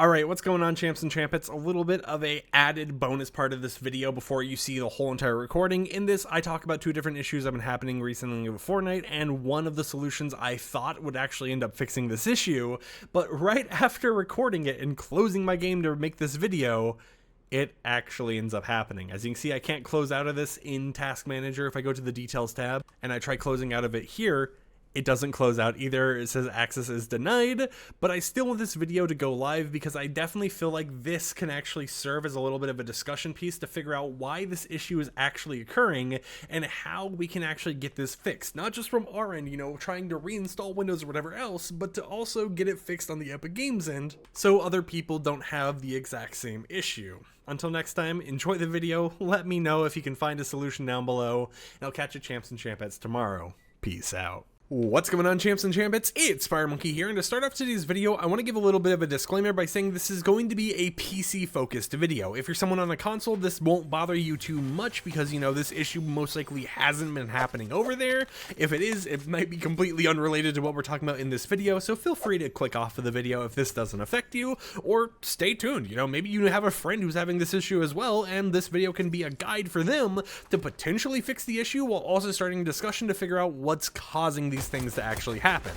Alright, what's going on, champs and champets? A little bit of a added bonus part of this video before you see the whole entire recording. In this, I talk about two different issues that have been happening recently with Fortnite, and one of the solutions I thought would actually end up fixing this issue, but right after recording it and closing my game to make this video, it actually ends up happening. As you can see, I can't close out of this in Task Manager. If I go to the Details tab and I try closing out of it here, it doesn't close out either. It says access is denied, but I still want this video to go live because I definitely feel like this can actually serve as a little bit of a discussion piece to figure out why this issue is actually occurring and how we can actually get this fixed. Not just from our end, trying to reinstall Windows or whatever else, but to also get it fixed on the Epic Games end so other people don't have the exact same issue. Until next time, enjoy the video, let me know if you can find a solution down below, and I'll catch you champs and champettes tomorrow. Peace out. What's going on, champs and champets? It's FireMonkey here, and to start off today's video, I want to give a little bit of a disclaimer by saying this is going to be a PC-focused video. If you're someone on a console, this won't bother you too much because, this issue most likely hasn't been happening over there. If it is, it might be completely unrelated to what we're talking about in this video, so feel free to click off of the video if this doesn't affect you, or stay tuned. Maybe you have a friend who's having this issue as well, and this video can be a guide for them to potentially fix the issue while also starting a discussion to figure out what's causing these things to actually happen.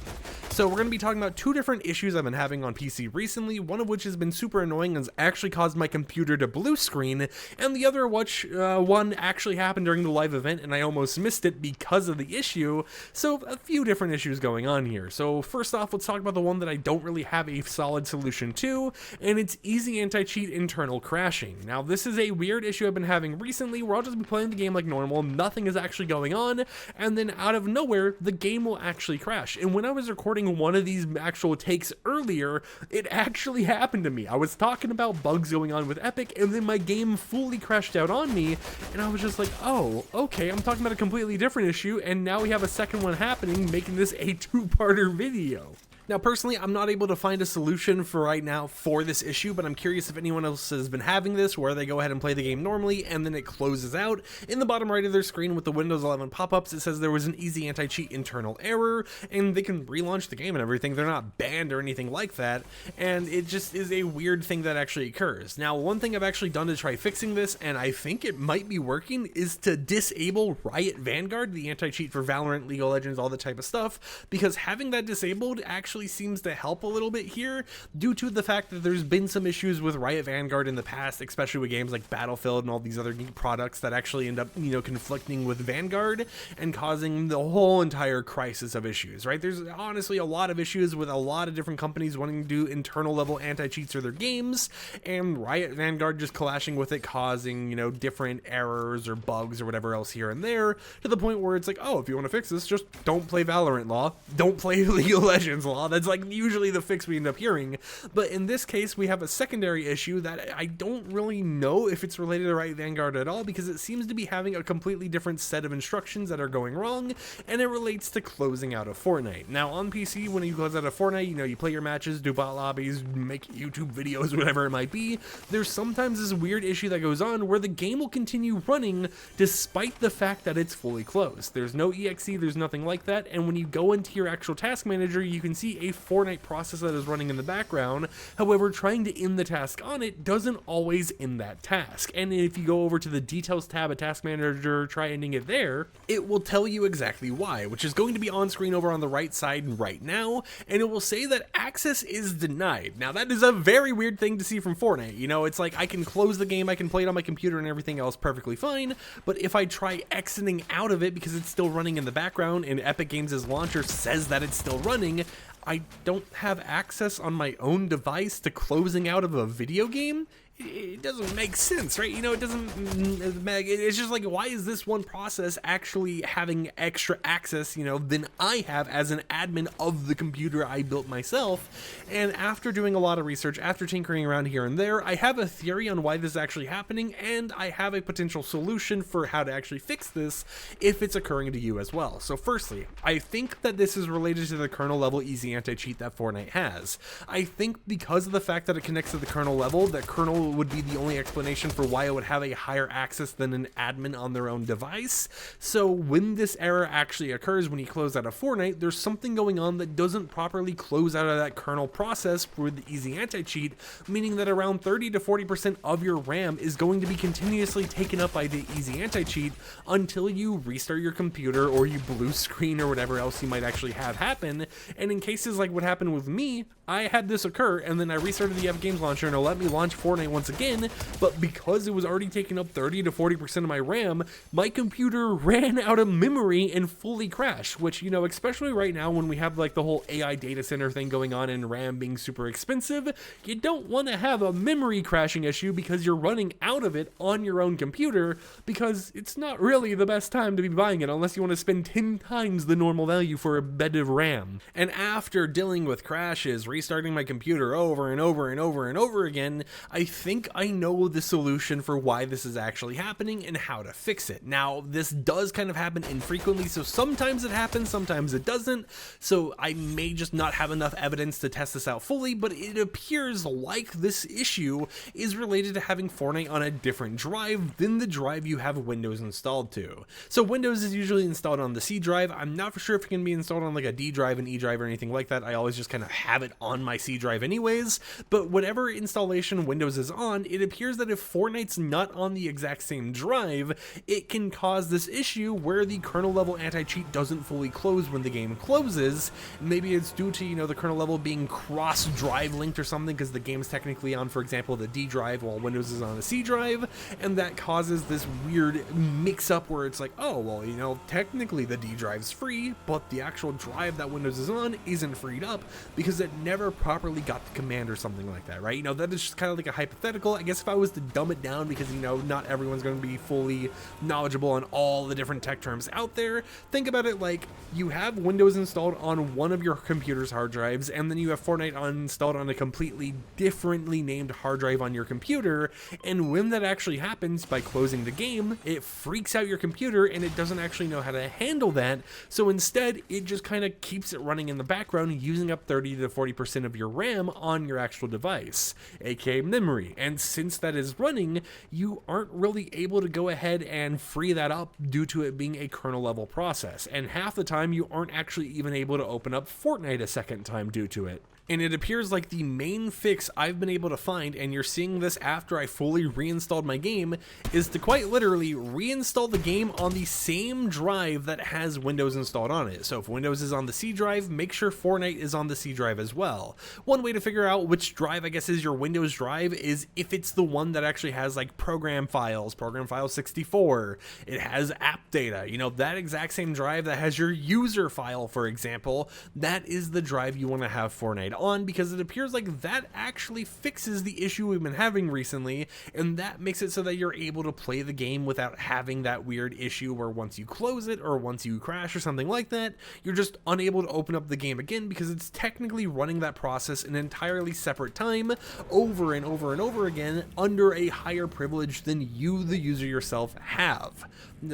So we're going to be talking about two different issues I've been having on PC recently, one of which has been super annoying and has actually caused my computer to blue screen, and the other one actually happened during the live event and I almost missed it because of the issue. So a few different issues going on here. So first off, let's talk about the one that I don't really have a solid solution to, and it's easy anti-cheat internal crashing. Now this is a weird issue I've been having recently where I'll just be playing the game like normal, nothing is actually going on, and then out of nowhere the game will actually crash. And when I was recording one of these actual takes earlier, it actually happened to me. I was talking about bugs going on with Epic, and then my game fully crashed out on me, and I was just like, oh, okay, I'm talking about a completely different issue, and now we have a second one happening, making this a two-parter video. Now, personally, I'm not able to find a solution for right now for this issue, but I'm curious if anyone else has been having this, where they go ahead and play the game normally, and then it closes out. In the bottom right of their screen with the Windows 11 pop-ups, it says there was an easy anti-cheat internal error, and they can relaunch the game and everything. They're not banned or anything like that, and it just is a weird thing that actually occurs. Now, one thing I've actually done to try fixing this, and I think it might be working, is to disable Riot Vanguard, the anti-cheat for Valorant, League of Legends, all that type of stuff, because having that disabled actually seems to help a little bit here due to the fact that there's been some issues with Riot Vanguard in the past, especially with games like Battlefield and all these other products that actually end up, conflicting with Vanguard and causing the whole entire crisis of issues, right? There's honestly a lot of issues with a lot of different companies wanting to do internal level anti-cheats for their games, and Riot Vanguard just clashing with it, causing, different errors or bugs or whatever else here and there, to the point where it's like, oh, if you want to fix this, just don't play Valorant law, don't play League of Legends law. That's like usually the fix we end up hearing. But in this case, we have a secondary issue that I don't really know if it's related to Riot Vanguard at all, because it seems to be having a completely different set of instructions that are going wrong, and it relates to closing out of Fortnite. Now on PC, when you close out of Fortnite, you play your matches, do bot lobbies, make YouTube videos, whatever it might be. There's sometimes this weird issue that goes on where the game will continue running despite the fact that it's fully closed. There's no EXE, there's nothing like that, and when you go into your actual task manager, you can see a Fortnite process that is running in the background. However, trying to end the task on it doesn't always end that task. And if you go over to the Details tab of Task Manager, try ending it there, it will tell you exactly why, which is going to be on screen over on the right side right now, and it will say that access is denied. Now, that is a very weird thing to see from Fortnite. It's like I can close the game, I can play it on my computer and everything else perfectly fine, but if I try exiting out of it because it's still running in the background and Epic Games' launcher says that it's still running, I don't have access on my own device to closing out of a video game. It doesn't make sense, right? It doesn't, it's just like, why is this one process actually having extra access, than I have as an admin of the computer I built myself? And after doing a lot of research, after tinkering around here and there, I have a theory on why this is actually happening, and I have a potential solution for how to actually fix this if it's occurring to you as well. So firstly, I think that this is related to the kernel level easy anti-cheat that Fortnite has. I think because of the fact that it connects to the kernel level, that kernel would be the only explanation for why it would have a higher access than an admin on their own device. So when this error actually occurs when you close out of Fortnite, there's something going on that doesn't properly close out of that kernel process for the easy anti-cheat, meaning that around 30 to 40% of your RAM is going to be continuously taken up by the easy anti-cheat until you restart your computer or you blue screen or whatever else you might actually have happen. And in cases like what happened with me, I had this occur and then I restarted the Epic Games Launcher and it'll let me launch Fortnite once again, but because it was already taking up 30 to 40% of my RAM, my computer ran out of memory and fully crashed, which, you know, especially right now when we have like the whole AI data center thing going on and RAM being super expensive, you don't want to have a memory crashing issue because you're running out of it on your own computer, because it's not really the best time to be buying it unless you want to spend 10 times the normal value for a bed of RAM. And after dealing with crashes, restarting my computer over and over and over and over again, I think I know the solution for why this is actually happening and how to fix it. Now, this does kind of happen infrequently, so sometimes it happens, sometimes it doesn't, so I may just not have enough evidence to test this out fully, but it appears like this issue is related to having Fortnite on a different drive than the drive you have Windows installed to. So Windows is usually installed on the C drive. I'm not for sure if it can be installed on like a D drive, an E drive, or anything like that. I always just kind of have it on my C drive anyways, but whatever installation Windows is on, it appears that if Fortnite's not on the exact same drive, it can cause this issue where the kernel level anti-cheat doesn't fully close when the game closes. Maybe it's due to, you know, the kernel level being cross drive linked or something because the game's technically on, for example, the D drive while Windows is on a C drive, and that causes this weird mix up where it's like, oh, well, you know, technically the D drive's free, but the actual drive that Windows is on isn't freed up because it never properly got the command or something like that, right? You know, that is just kind of like a hypothetical. I guess if I was to dumb it down, because, you know, not everyone's going to be fully knowledgeable on all the different tech terms out there, think about it like you have Windows installed on one of your computer's hard drives, and then you have Fortnite installed on a completely differently named hard drive on your computer, and when that actually happens by closing the game, it freaks out your computer and it doesn't actually know how to handle that, so instead it just kind of keeps it running in the background, using up 30 to 40% of your RAM on your actual device, aka memory. And since that is running, you aren't really able to go ahead and free that up due to it being a kernel level process, and half the time you aren't actually even able to open up Fortnite a second time due to it. And it appears like the main fix I've been able to find, and you're seeing this after I fully reinstalled my game, is to quite literally reinstall the game on the same drive that has Windows installed on it. So if Windows is on the C drive, make sure Fortnite is on the C drive as well. One way to figure out which drive I guess is your Windows drive is if it's the one that actually has like program files, program file 64, it has app data, you know, that exact same drive that has your user file, for example, that is the drive you want to have Fortnite on, because it appears like that actually fixes the issue we've been having recently, and that makes it so that you're able to play the game without having that weird issue where once you close it or once you crash or something like that, you're just unable to open up the game again because it's technically running that process an entirely separate time over and over and over again under a higher privilege than you, the user yourself, have.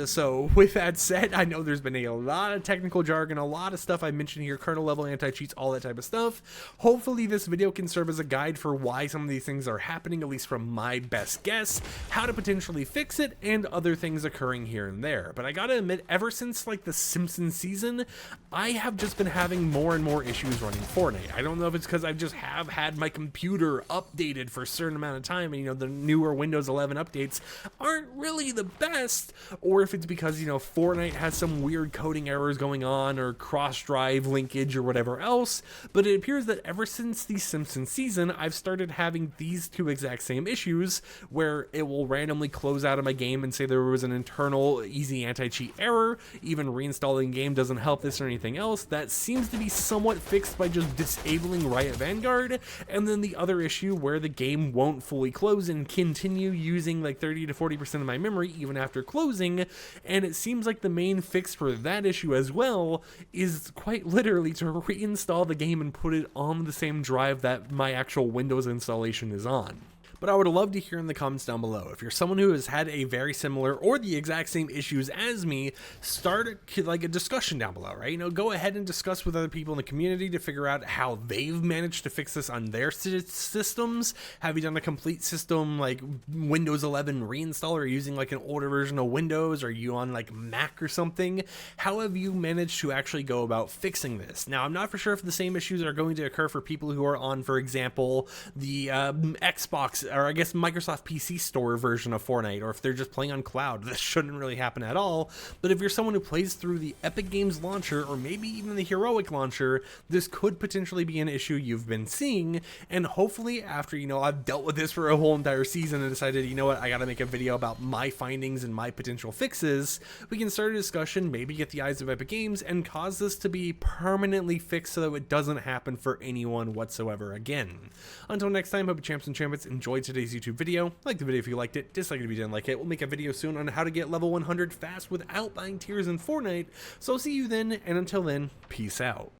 So with that said, I know there's been a lot of technical jargon, a lot of stuff I mentioned here, kernel level anti-cheats, all that type of stuff. Hopefully this video can serve as a guide for why some of these things are happening, at least from my best guess, how to potentially fix it, and other things occurring here and there. But I gotta admit, ever since like the Simpsons season, I have just been having more and more issues running Fortnite. I don't know if it's because I just have had my computer updated for a certain amount of time, and you know, the newer Windows 11 updates aren't really the best, or if it's because, you know, Fortnite has some weird coding errors going on or cross-drive linkage or whatever else, but it appears that ever since the Simpsons season, I've started having these two exact same issues where it will randomly close out of my game and say there was an internal easy anti-cheat error. Even reinstalling the game doesn't help this or anything else. That seems to be somewhat fixed by just disabling Riot Vanguard. And then the other issue where the game won't fully close and continue using like 30 to 40% of my memory even after closing. And it seems like the main fix for that issue as well is quite literally to reinstall the game and put it on the same drive that my actual Windows installation is on. but I would love to hear in the comments down below. If you're someone who has had a very similar or the exact same issues as me, start like a discussion down below, right? Go ahead and discuss with other people in the community to figure out how they've managed to fix this on their systems. Have you done a complete system like Windows 11 reinstall, or using like an older version of Windows? Are you on like Mac or something? How have you managed to actually go about fixing this? Now, I'm not for sure if the same issues are going to occur for people who are on, for example, the Xbox, or I guess Microsoft PC Store version of Fortnite, or if they're just playing on cloud. This shouldn't really happen at all. But if you're someone who plays through the Epic Games launcher, or maybe even the Heroic launcher, this could potentially be an issue you've been seeing. And hopefully after, I've dealt with this for a whole entire season and decided, I gotta make a video about my findings and my potential fixes, we can start a discussion, maybe get the eyes of Epic Games, and cause this to be permanently fixed so that it doesn't happen for anyone whatsoever again. Until next time, hope you champs and champions enjoyed today's YouTube video. Like the video if you liked it, dislike it if you didn't like it. We'll make a video soon on how to get level 100 fast without buying tiers in Fortnite, so I'll see you then, and until then, peace out.